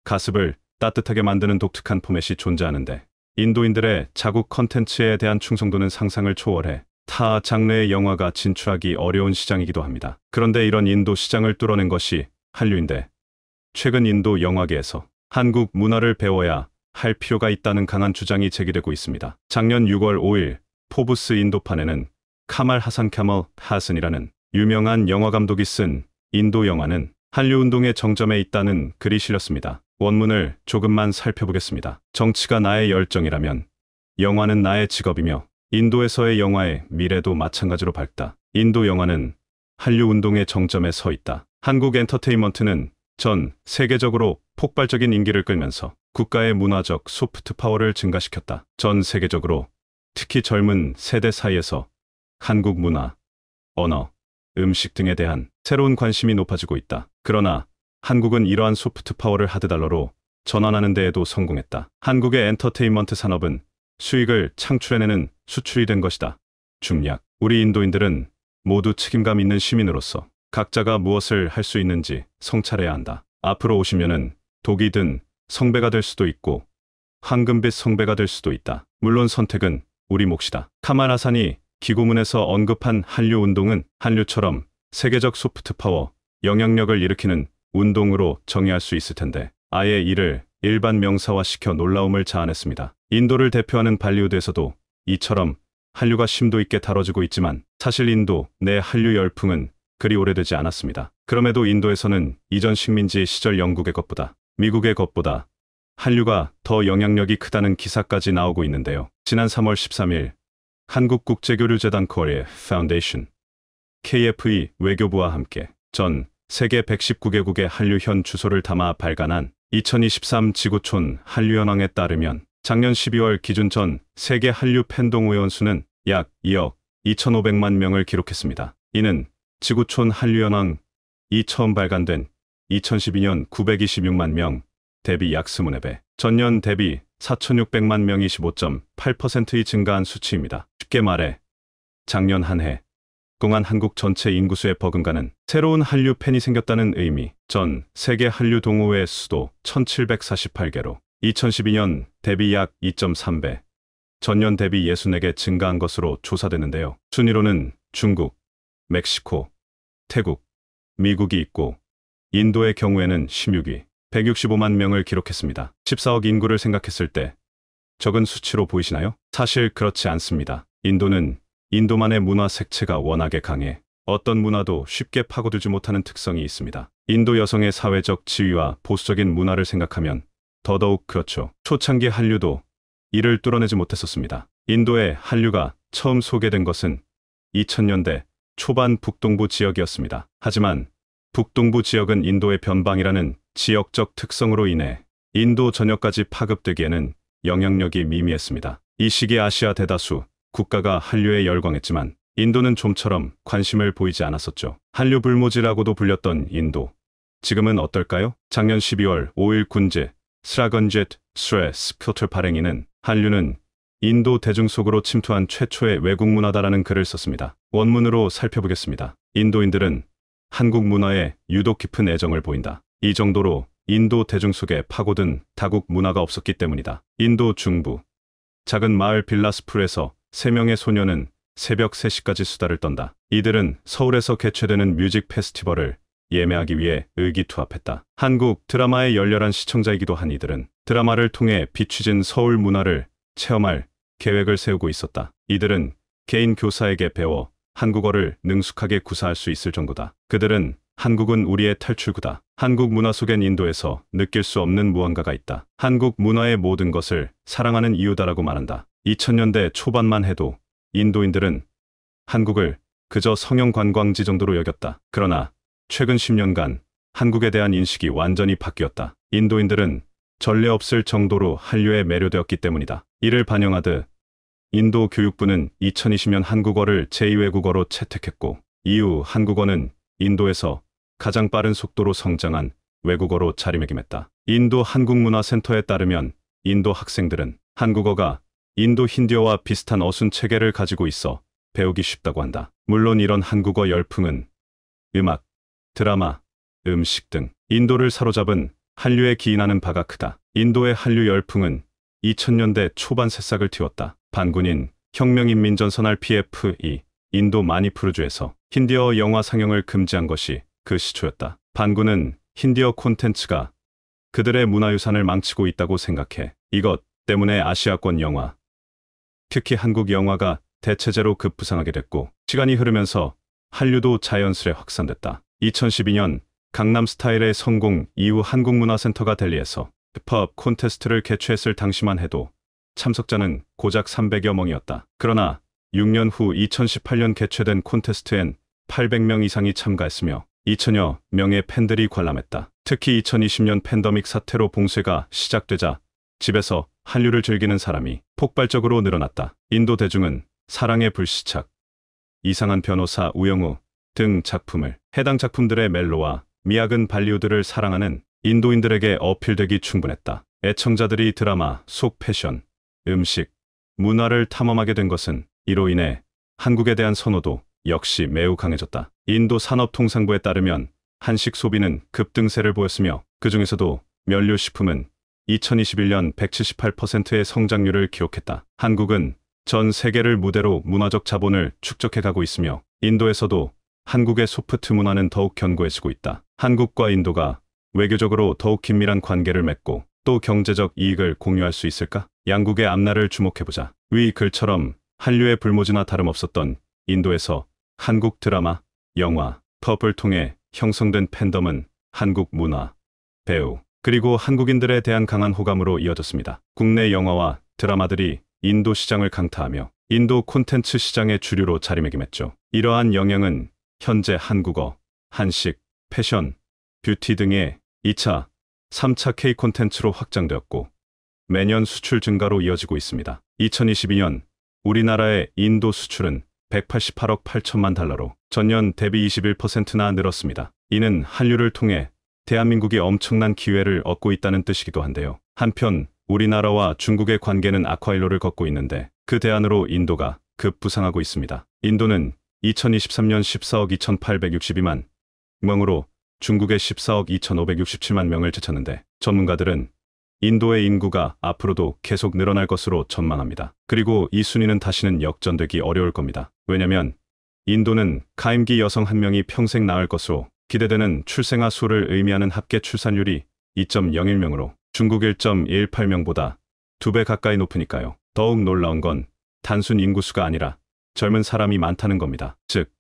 가습을 따뜻하게 만드는 독특한 포맷이 존재하는데 인도인들의 자국 컨텐츠에 대한 충성도는 상상을 초월해 타 장르의 영화가 진출하기 어려운 시장이기도 합니다. 그런데 이런 인도 시장을 뚫어낸 것이 한류인데 최근 인도 영화계에서 한국 문화를 배워야 할 필요가 있다는 강한 주장이 제기되고 있습니다. 작년 6월 5일 포브스 인도판에는 카말 하산 카멀 하슨이라는 유명한 영화 감독이 쓴 인도 영화는 한류 운동의 정점에 있다는 글이 실렸습니다. 원문을 조금만 살펴보겠습니다. 정치가 나의 열정이라면 영화는 나의 직업이며 인도에서의 영화의 미래도 마찬가지로 밝다. 인도 영화는 한류 운동의 정점에 서 있다. 한국 엔터테인먼트는 전 세계적으로 폭발적인 인기를 끌면서 국가의 문화적 소프트 파워를 증가시켰다. 전 세계적으로 특히 젊은 세대 사이에서 한국 문화, 언어, 음식 등에 대한 새로운 관심이 높아지고 있다. 그러나 한국은 이러한 소프트 파워를 하드달러로 전환하는 데에도 성공했다. 한국의 엔터테인먼트 산업은 수익을 창출해내는 수출이 된 것이다. 중략. 우리 인도인들은 모두 책임감 있는 시민으로서 각자가 무엇을 할 수 있는지 성찰해야 한다. 앞으로 50년은 독이 든 성배가 될 수도 있고 황금빛 성배가 될 수도 있다. 물론 선택은 우리 몫이다. 카말 하산이 기고문에서 언급한 한류 운동은 한류처럼 세계적 소프트 파워, 영향력을 일으키는 운동으로 정의할 수 있을 텐데 아예 이를 일반 명사화시켜 놀라움을 자아냈습니다. 인도를 대표하는 발리우드에서도 이처럼 한류가 심도 있게 다뤄지고 있지만 사실 인도 내 한류 열풍은 그리 오래되지 않았습니다. 그럼에도 인도에서는 이전 식민지 시절 영국의 것보다 미국의 것보다 한류가 더 영향력이 크다는 기사까지 나오고 있는데요. 지난 3월 13일 한국국제교류재단 코리아 파운데이션 KFE 외교부와 함께 전 세계 119개국의 한류 현 주소를 담아 발간한 2023 지구촌 한류현황에 따르면 작년 12월 기준 전 세계 한류 팬동 회원 수는 약 2억 2,500만 명을 기록했습니다. 이는 지구촌 한류현황 이 처음 발간된 2012년 926만 명 대비 약 20배, 전년 대비 4,600만 명이 15.8%의 증가한 수치입니다. 쉽게 말해 작년 한 해 동안 한국 전체 인구수에 버금가는 새로운 한류 팬이 생겼다는 의미. 전 세계 한류 동호회 수도 1,748개로 2012년 대비 약 2.3배, 전년 대비 64개 증가한 것으로 조사되는데요. 순위로는 중국, 멕시코, 태국, 미국이 있고 인도의 경우에는 16위, 165만 명을 기록했습니다. 14억 인구를 생각했을 때 적은 수치로 보이시나요? 사실 그렇지 않습니다. 인도는 인도만의 문화 색채가 워낙에 강해 어떤 문화도 쉽게 파고들지 못하는 특성이 있습니다. 인도 여성의 사회적 지위와 보수적인 문화를 생각하면 더더욱 그렇죠. 초창기 한류도 이를 뚫어내지 못했었습니다. 인도의 한류가 처음 소개된 것은 2000년대 초반 북동부 지역이었습니다. 하지만 북동부 지역은 인도의 변방이라는 지역적 특성으로 인해 인도 전역까지 파급되기에는 영향력이 미미했습니다. 이 시기 아시아 대다수 국가가 한류에 열광했지만 인도는 좀처럼 관심을 보이지 않았었죠. 한류 불모지라고도 불렸던 인도. 지금은 어떨까요? 작년 12월 5일 군제 스라건젯 스트레스 필터 발행인은 한류는 인도 대중 속으로 침투한 최초의 외국 문화다라는 글을 썼습니다. 원문으로 살펴보겠습니다. 인도인들은 한국 문화에 유독 깊은 애정을 보인다. 이 정도로 인도 대중 속에 파고든 다국 문화가 없었기 때문이다. 인도 중부 작은 마을 빌라스풀에서 3명의 소녀는 새벽 3시까지 수다를 떤다. 이들은 서울에서 개최되는 뮤직 페스티벌을 예매하기 위해 의기투합했다. 한국 드라마의 열렬한 시청자이기도 한 이들은 드라마를 통해 비추진 서울 문화를 체험할 계획을 세우고 있었다. 이들은 개인 교사에게 배워 한국어를 능숙하게 구사할 수 있을 정도다. 그들은 한국은 우리의 탈출구다. 한국 문화 속엔 인도에서 느낄 수 없는 무언가가 있다. 한국 문화의 모든 것을 사랑하는 이유다라고 말한다. 2000년대 초반만 해도 인도인들은 한국을 그저 성형 관광지 정도로 여겼다. 그러나 최근 10년간 한국에 대한 인식이 완전히 바뀌었다. 인도인들은 전례 없을 정도로 한류에 매료되었기 때문이다. 이를 반영하듯 인도 교육부는 2020년 한국어를 제2외국어로 채택했고 이후 한국어는 인도에서 가장 빠른 속도로 성장한 외국어로 자리매김했다. 인도 한국문화센터에 따르면 인도 학생들은 한국어가 인도 힌디어와 비슷한 어순 체계를 가지고 있어 배우기 쉽다고 한다. 물론 이런 한국어 열풍은 음악, 드라마, 음식 등 인도를 사로잡은 한류에 기인하는 바가 크다. 인도의 한류 열풍은 2000년대 초반 새싹을 틔웠다. 반군인 혁명인민전선 RPF이 인도 마니푸르주에서 힌디어 영화 상영을 금지한 것이 그 시초였다. 반군은 힌디어 콘텐츠가 그들의 문화유산을 망치고 있다고 생각해. 이것 때문에 아시아권 영화, 특히 한국 영화가 대체제로 급부상하게 됐고, 시간이 흐르면서 한류도 자연스레 확산됐다. 2012년 강남 스타일의 성공 이후 한국문화센터가 델리에서 힙합 콘테스트를 개최했을 당시만 해도 참석자는 고작 300여 명이었다. 그러나 6년 후 2018년 개최된 콘테스트엔 800명 이상이 참가했으며 2천여 명의 팬들이 관람했다. 특히 2020년 팬데믹 사태로 봉쇄가 시작되자 집에서 한류를 즐기는 사람이 폭발적으로 늘어났다. 인도 대중은 사랑의 불시착, 이상한 변호사 우영우 등 작품을, 해당 작품들의 멜로와 미학은 발리우드를 사랑하는 인도인들에게 어필되기 충분했다. 애청자들이 드라마 속 패션, 음식, 문화를 탐험하게 된 것은 이로 인해 한국에 대한 선호도 역시 매우 강해졌다. 인도 산업통상부에 따르면 한식 소비는 급등세를 보였으며 그 중에서도 면류식품은 2021년 178%의 성장률을 기록했다. 한국은 전 세계를 무대로 문화적 자본을 축적해가고 있으며 인도에서도 한국의 소프트 문화는 더욱 견고해지고 있다. 한국과 인도가 외교적으로 더욱 긴밀한 관계를 맺고 또 경제적 이익을 공유할 수 있을까? 양국의 앞날을 주목해보자. 위 글처럼 한류의 불모지나 다름없었던 인도에서 한국 드라마, 영화, 펍을 통해 형성된 팬덤은 한국 문화, 배우, 그리고 한국인들에 대한 강한 호감으로 이어졌습니다. 국내 영화와 드라마들이 인도 시장을 강타하며 인도 콘텐츠 시장의 주류로 자리매김했죠. 이러한 영향은 현재 한국어, 한식, 패션, 뷰티 등의 2차, 3차 K 콘텐츠로 확장되었고 매년 수출 증가로 이어지고 있습니다. 2022년 우리나라의 인도 수출은 188억 8천만 달러로 전년 대비 21%나 늘었습니다. 이는 한류를 통해 대한민국이 엄청난 기회를 얻고 있다는 뜻이기도 한데요. 한편 우리나라와 중국의 관계는 악화일로를 걷고 있는데 그 대안으로 인도가 급부상하고 있습니다. 인도는 2023년 14억 2,862만 명으로 중국의 14억 2,567만 명을 제쳤는데 전문가들은 인도의 인구가 앞으로도 계속 늘어날 것으로 전망합니다. 그리고 이 순위는 다시는 역전되기 어려울 겁니다. 왜냐면 인도는 가임기 여성 한 명이 평생 낳을 것으로 기대되는 출생아 수를 의미하는 합계 출산율이 2.01명으로 중국 1.18명보다 2배 가까이 높으니까요. 더욱 놀라운 건 단순 인구수가 아니라 젊은 사람이 많다는 겁니다. 즉,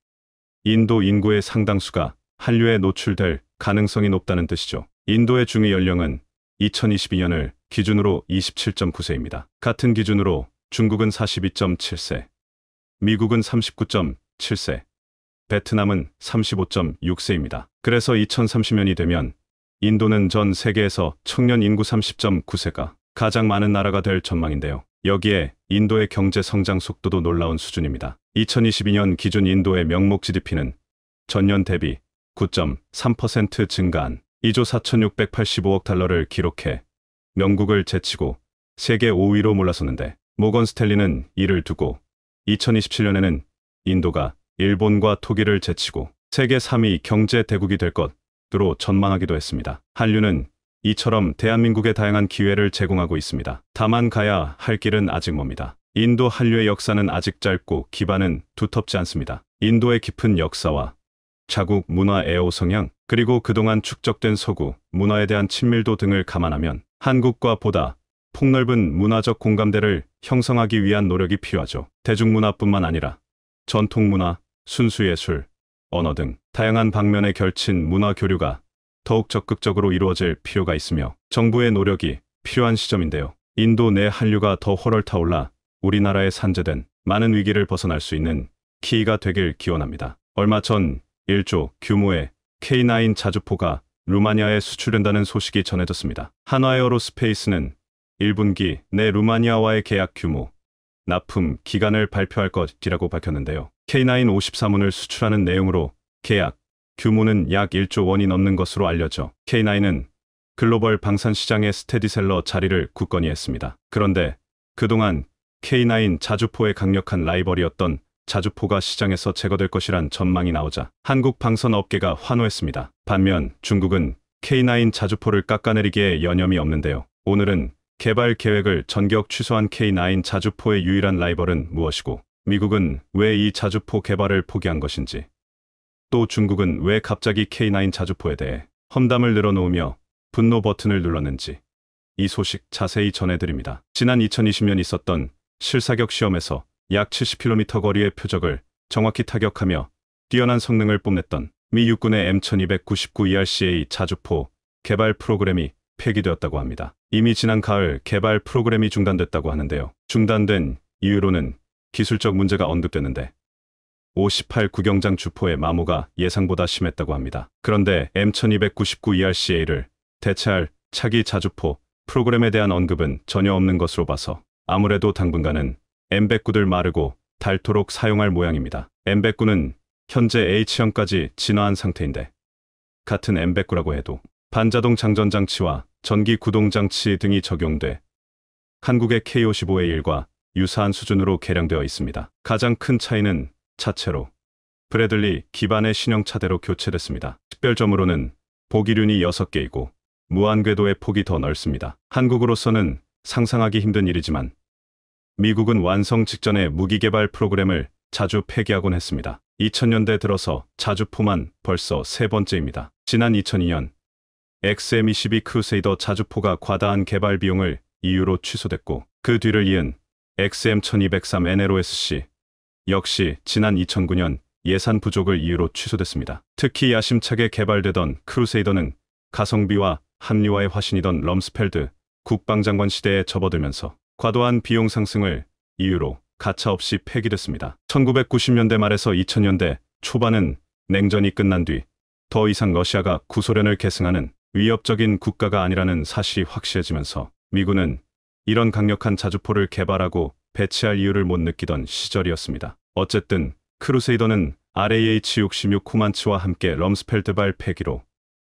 인도 인구의 상당수가 한류에 노출될 가능성이 높다는 뜻이죠. 인도의 중위 연령은 2022년을 기준으로 27.9세입니다. 같은 기준으로 중국은 42.7세, 미국은 39.7세, 베트남은 35.6세입니다. 그래서 2030년이 되면 인도는 전 세계에서 청년 인구 30.9세가 가장 많은 나라가 될 전망인데요. 여기에 인도의 경제 성장 속도도 놀라운 수준입니다. 2022년 기준 인도의 명목 GDP는 전년 대비 9.3% 증가한 2조 4,685억 달러를 기록해 영국을 제치고 세계 5위로 몰아섰는데 모건 스탠리는 이를 두고 2027년에는 인도가 일본과 독일을 제치고 세계 3위 경제 대국이 될 것으로 전망하기도 했습니다. 한류는 이처럼 대한민국에 다양한 기회를 제공하고 있습니다. 다만 가야 할 길은 아직 멉니다. 인도 한류의 역사는 아직 짧고 기반은 두텁지 않습니다. 인도의 깊은 역사와 자국 문화 애호 성향, 그리고 그동안 축적된 서구 문화에 대한 친밀도 등을 감안하면 한국과 보다 폭넓은 문화적 공감대를 형성하기 위한 노력이 필요하죠. 대중문화뿐만 아니라 전통문화, 순수예술, 언어 등 다양한 방면에 결친 문화 교류가 더욱 적극적으로 이루어질 필요가 있으며 정부의 노력이 필요한 시점인데요. 인도 내 한류가 더 훨훨 타올라 우리나라에 산재된 많은 위기를 벗어날 수 있는 키가 되길 기원합니다. 얼마 전 1조 규모의 K9 자주포가 루마니아에 수출된다는 소식이 전해졌습니다. 한화에어로스페이스는 1분기 내 루마니아와의 계약 규모, 납품 기간을 발표할 것이라고 밝혔는데요. K9 54문을 수출하는 내용으로 계약 규모는 약 1조 원이 넘는 것으로 알려져 K9은 글로벌 방산 시장의 스테디셀러 자리를 굳건히 했습니다. 그런데 그동안 K9 자주포의 강력한 라이벌이었던 자주포가 시장에서 제거될 것이란 전망이 나오자 한국 방산 업계가 환호했습니다. 반면 중국은 K9 자주포를 깎아내리기에 여념이 없는데요. 오늘은 개발 계획을 전격 취소한 K9 자주포의 유일한 라이벌은 무엇이고 미국은 왜 이 자주포 개발을 포기한 것인지, 또 중국은 왜 갑자기 K9 자주포에 대해 험담을 늘어놓으며 분노 버튼을 눌렀는지 이 소식 자세히 전해드립니다. 지난 2020년 있었던 실사격 시험에서 약 70km 거리의 표적을 정확히 타격하며 뛰어난 성능을 뽐냈던 미 육군의 M1299ERCA 자주포 개발 프로그램이 폐기되었다고 합니다. 이미 지난 가을 개발 프로그램이 중단됐다고 하는데요. 중단된 이유로는 기술적 문제가 언급됐는데 58 구경장 주포의 마모가 예상보다 심했다고 합니다. 그런데 M1299ERCA를 대체할 차기 자주포 프로그램에 대한 언급은 전혀 없는 것으로 봐서 아무래도 당분간은 M109들 마르고 닳도록 사용할 모양입니다. M109는 현재 H형까지 진화한 상태인데 같은 M109라고 해도 반자동 장전 장치와 전기 구동 장치 등이 적용돼 한국의 K55A1과 유사한 수준으로 개량되어 있습니다. 가장 큰 차이는 차체로 브래들리 기반의 신형 차대로 교체됐습니다. 특별점으로는 보기륜이 6개이고 무한 궤도의 폭이 더 넓습니다. 한국으로서는 상상하기 힘든 일이지만 미국은 완성 직전에 무기 개발 프로그램을 자주 폐기하곤 했습니다. 2000년대 들어서 자주포만 벌써 3번째입니다. 지난 2002년 XM-22 크루세이더 자주포가 과다한 개발 비용을 이유로 취소됐고 그 뒤를 이은 XM-1203 NLOSC 역시 지난 2009년 예산 부족을 이유로 취소됐습니다. 특히 야심차게 개발되던 크루세이더는 가성비와 합리화의 화신이던 럼스펠드 국방장관 시대에 접어들면서 과도한 비용 상승을 이유로 가차없이 폐기됐습니다. 1990년대 말에서 2000년대 초반은 냉전이 끝난 뒤 더 이상 러시아가 구소련을 계승하는 위협적인 국가가 아니라는 사실이 확실해지면서 미군은 이런 강력한 자주포를 개발하고 배치할 이유를 못 느끼던 시절이었습니다. 어쨌든 크루세이더는 RAH-66 코만츠와 함께 럼스펠드발 폐기로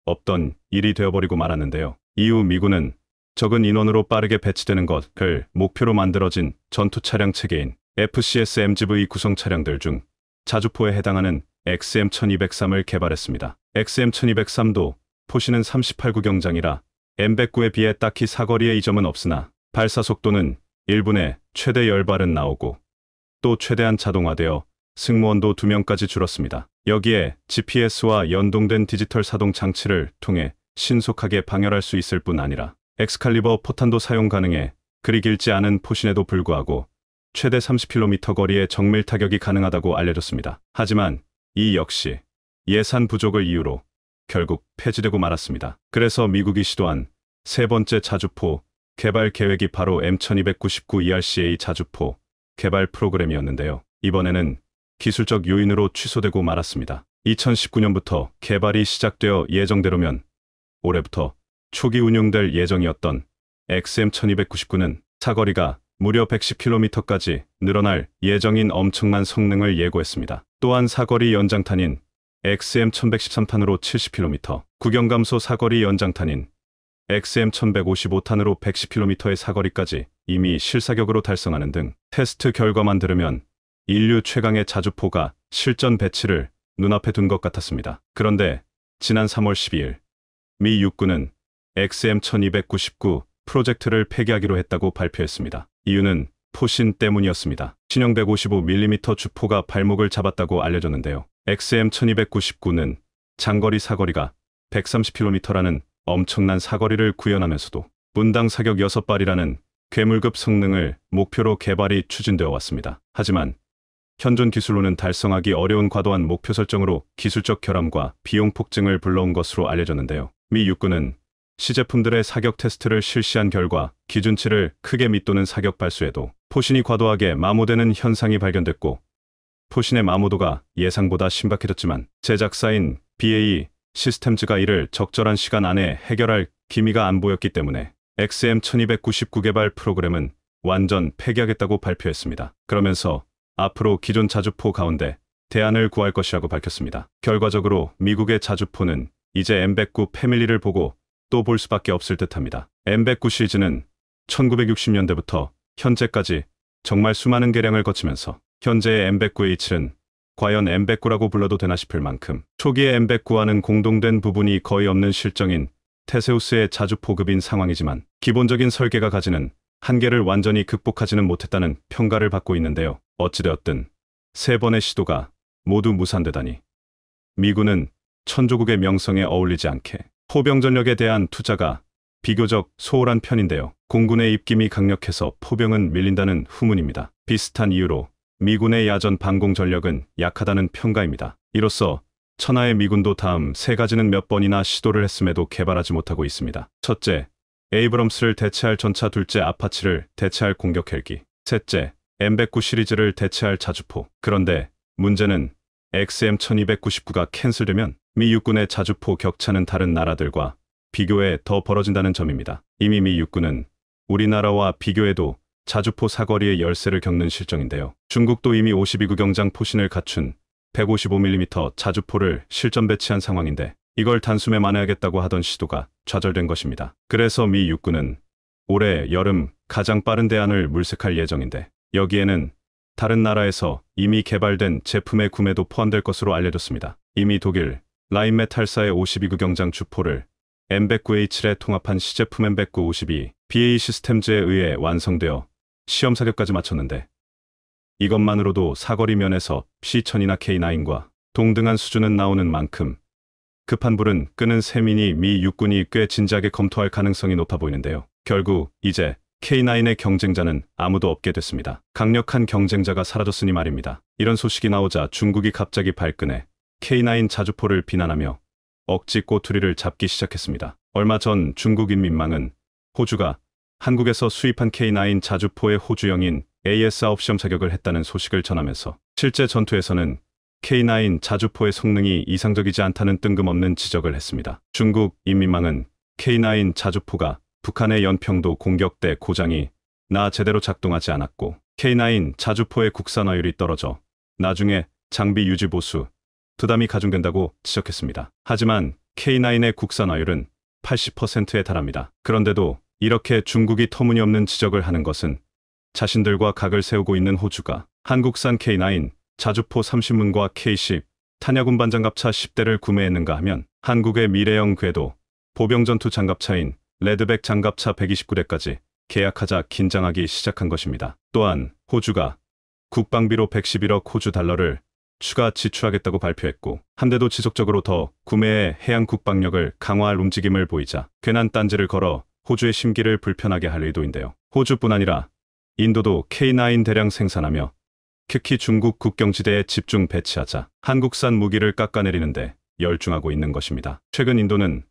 없던 일이 되어버리고 말았는데요. 이후 미군은 적은 인원으로 빠르게 배치되는 것을 목표로 만들어진 전투 차량 체계인 FCS MGV 구성 차량들 중 자주포에 해당하는 XM1203을 개발했습니다. XM1203도 포시는 38구경장이라 M109에 비해 딱히 사거리에 이점은 없으나 발사 속도는 1분에 최대 10발은 나오고 또 최대한 자동화되어 승무원도 2명까지 줄었습니다. 여기에 GPS와 연동된 디지털 사동 장치를 통해 신속하게 방열할 수 있을 뿐 아니라 엑스칼리버 포탄도 사용 가능해 그리 길지 않은 포신에도 불구하고 최대 30km 거리의 정밀 타격이 가능하다고 알려졌습니다. 하지만 이 역시 예산 부족을 이유로 결국 폐지되고 말았습니다. 그래서 미국이 시도한 세 번째 자주포 개발 계획이 바로 M1299ERCA 자주포 개발 프로그램이었는데요. 이번에는 기술적 요인으로 취소되고 말았습니다. 2019년부터 개발이 시작되어 예정대로면 올해부터 초기 운용될 예정이었던 XM1299는 사거리가 무려 110km까지 늘어날 예정인 엄청난 성능을 예고했습니다. 또한 사거리 연장탄인 XM1113탄으로 70km, 구경감소 사거리 연장탄인 XM1155탄으로 110km의 사거리까지 이미 실사격으로 달성하는 등 테스트 결과만 들으면 인류 최강의 자주포가 실전 배치를 눈앞에 둔 것 같았습니다. 그런데 지난 3월 12일 미 육군은 XM1299 프로젝트를 폐기하기로 했다고 발표했습니다. 이유는 포신 때문이었습니다. 신형 155mm 주포가 발목을 잡았다고 알려졌는데요. XM1299는 장거리 사거리가 130km라는 엄청난 사거리를 구현하면서도 분당 사격 6발이라는 괴물급 성능을 목표로 개발이 추진되어 왔습니다. 하지만 현존 기술로는 달성하기 어려운 과도한 목표 설정으로 기술적 결함과 비용 폭증을 불러온 것으로 알려졌는데요. 미 육군은 시제품들의 사격 테스트를 실시한 결과 기준치를 크게 밑도는 사격 발수에도 포신이 과도하게 마모되는 현상이 발견됐고 포신의 마모도가 예상보다 신박해졌지만 제작사인 BAE 시스템즈가 이를 적절한 시간 안에 해결할 기미가 안 보였기 때문에 XM1299 개발 프로그램은 완전 폐기하겠다고 발표했습니다. 그러면서 앞으로 기존 자주포 가운데 대안을 구할 것이라고 밝혔습니다. 결과적으로 미국의 자주포는 이제 M109 패밀리를 보고 또 볼 수밖에 없을 듯합니다. M109 시리즈는 1960년대부터 현재까지 정말 수많은 개량을 거치면서 현재의 M109H는 과연 M109라고 불러도 되나 싶을 만큼 초기의 M109와는 공동된 부분이 거의 없는 실정인 테세우스의 자주포급인 상황이지만 기본적인 설계가 가지는 한계를 완전히 극복하지는 못했다는 평가를 받고 있는데요. 어찌되었든 세 번의 시도가 모두 무산되다니 미군은 천조국의 명성에 어울리지 않게 포병 전력에 대한 투자가 비교적 소홀한 편인데요. 공군의 입김이 강력해서 포병은 밀린다는 후문입니다. 비슷한 이유로 미군의 야전 방공 전력은 약하다는 평가입니다. 이로써 천하의 미군도 다음 세 가지는 몇 번이나 시도를 했음에도 개발하지 못하고 있습니다. 첫째, 에이브럼스를 대체할 전차. 둘째, 아파치를 대체할 공격 헬기. 셋째, M109 시리즈를 대체할 자주포. 그런데 문제는 XM1299가 캔슬되면 미 육군의 자주포 격차는 다른 나라들과 비교해 더 벌어진다는 점입니다. 이미 미 육군은 우리나라와 비교해도 자주포 사거리의 열세를 겪는 실정인데요. 중국도 이미 52구경장 포신을 갖춘 155mm 자주포를 실전 배치한 상황인데 이걸 단숨에 만회하겠다고 하던 시도가 좌절된 것입니다. 그래서 미 육군은 올해 여름 가장 빠른 대안을 물색할 예정인데 여기에는 다른 나라에서 이미 개발된 제품의 구매도 포함될 것으로 알려졌습니다. 이미 독일 라인메탈사의 52구경장 주포를 M109A7에 통합한 시제품 M109-52 BAE 시스템즈에 의해 완성되어 시험 사격까지 마쳤는데 이것만으로도 사거리 면에서 C1000이나 K9과 동등한 수준은 나오는 만큼 급한 불은 끄는 셈이니 미 육군이 꽤 진지하게 검토할 가능성이 높아 보이는데요. 결국 이제 K9의 경쟁자는 아무도 없게 됐습니다. 강력한 경쟁자가 사라졌으니 말입니다. 이런 소식이 나오자 중국이 갑자기 발끈해 K9 자주포를 비난하며 억지 꼬투리를 잡기 시작했습니다. 얼마 전 중국 인민망은 호주가 한국에서 수입한 K9 자주포의 호주형인 AS9 시험 사격을 했다는 소식을 전하면서 실제 전투에서는 K9 자주포의 성능이 이상적이지 않다는 뜬금없는 지적을 했습니다. 중국 인민망은 K9 자주포가 북한의 연평도 공격대 고장이 나 제대로 작동하지 않았고 K9 자주포의 국산화율이 떨어져 나중에 장비 유지 보수 부담이 가중된다고 지적했습니다. 하지만 K9의 국산화율은 80%에 달합니다. 그런데도 이렇게 중국이 터무니없는 지적을 하는 것은 자신들과 각을 세우고 있는 호주가 한국산 K9 자주포 30문과 K10 탄야군 장갑차 10대를 구매했는가 하면 한국의 미래형 궤도 보병전투 장갑차인 레드백 장갑차 129대까지 계약하자 긴장하기 시작한 것입니다. 또한 호주가 국방비로 111억 호주 달러를 추가 지출하겠다고 발표했고 함대도 지속적으로 더 구매해 해양 국방력을 강화할 움직임을 보이자 괜한 딴지를 걸어 호주의 심기를 불편하게 할 의도인데요. 호주뿐 아니라 인도도 K9 대량 생산하며 특히 중국 국경지대에 집중 배치하자 한국산 무기를 깎아내리는데 열중하고 있는 것입니다. 최근 인도는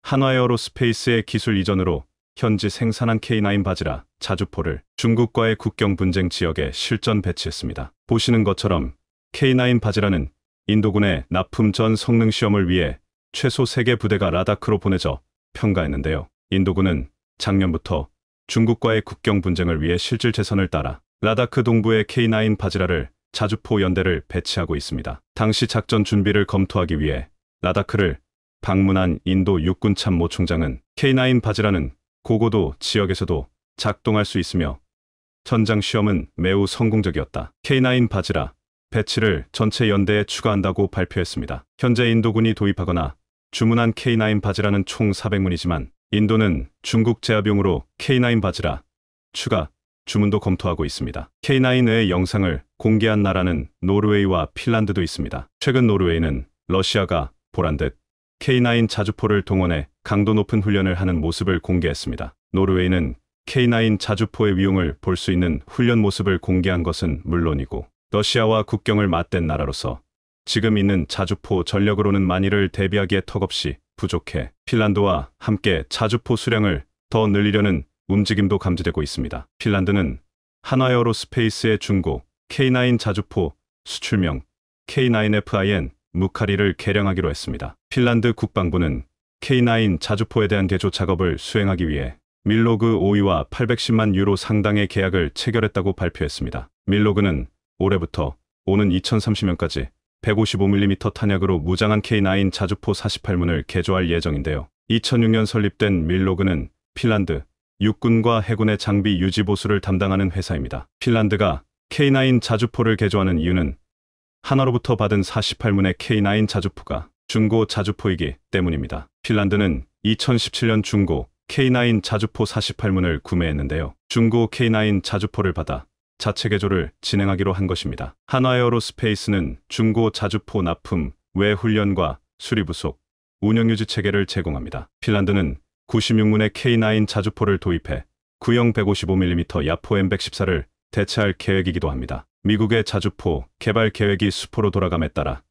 한화에어로스페이스의 기술 이전으로 현지 생산한 K9 바지라 자주포를 중국과의 국경 분쟁 지역에 실전 배치했습니다. 보시는 것처럼 K9 바지라는 인도군의 납품 전 성능 시험을 위해 최소 3개 부대가 라다크로 보내져 평가했는데요. 인도군은 작년부터 중국과의 국경 분쟁을 위해 실질 재선을 따라 라다크 동부의 K9 바지라를 자주포 연대를 배치하고 있습니다. 당시 작전 준비를 검토하기 위해 라다크를 방문한 인도 육군 참모 총장은 K9 바지라는 고고도 지역에서도 작동할 수 있으며 전장 시험은 매우 성공적이었다. K9 바지라 배치를 전체 연대에 추가한다고 발표했습니다. 현재 인도군이 도입하거나 주문한 K9 바지라는 총 400문이지만 인도는 중국 제압용으로 K9 바지라 추가 주문도 검토하고 있습니다. K9의 영상을 공개한 나라는 노르웨이와 핀란드도 있습니다. 최근 노르웨이는 러시아가 보란 듯 K9 자주포를 동원해 강도 높은 훈련을 하는 모습을 공개했습니다. 노르웨이는 K9 자주포의 위용을 볼 수 있는 훈련 모습을 공개한 것은 물론이고 러시아와 국경을 맞댄 나라로서 지금 있는 자주포 전력으로는 만일을 대비하기에 턱없이 부족해 핀란드와 함께 자주포 수량을 더 늘리려는 움직임도 감지되고 있습니다. 핀란드는 한화에어로스페이스의 중고 K9 자주포 수출명 K9FIN 무카리를 개량하기로 했습니다. 핀란드 국방부는 K9 자주포에 대한 개조 작업을 수행하기 위해 밀로그 5위와 810만 유로 상당의 계약을 체결했다고 발표했습니다. 밀로그는 올해부터 오는 2030년까지 155mm 탄약으로 무장한 K9 자주포 48문을 개조할 예정인데요. 2006년 설립된 밀로그는 핀란드 육군과 해군의 장비 유지 보수를 담당하는 회사입니다. 핀란드가 K9 자주포를 개조하는 이유는 한화로부터 받은 48문의 K9 자주포가 중고 자주포이기 때문입니다. 핀란드는 2017년 중고 K9 자주포 48문을 구매했는데요. 중고 K9 자주포를 받아 자체 개조를 진행하기로 한 것입니다. 한화에어로스페이스는 중고 자주포 납품 외 훈련과 수리 부속, 운영유지 체계를 제공합니다. 핀란드는 96문의 K9 자주포를 도입해 구형 155mm 야포 M114를 대체할 계획이기도 합니다. 미국의 자주포 개발 계획이 수포로 돌아감에 따라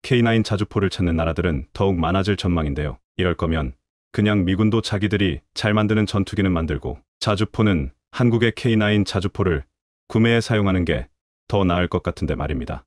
K9 자주포를 찾는 나라들은 더욱 많아질 전망인데요. 이럴 거면 그냥 미군도 자기들이 잘 만드는 전투기는 만들고 자주포는 한국의 K9 자주포를 구매해 사용하는 게 더 나을 것 같은데 말입니다.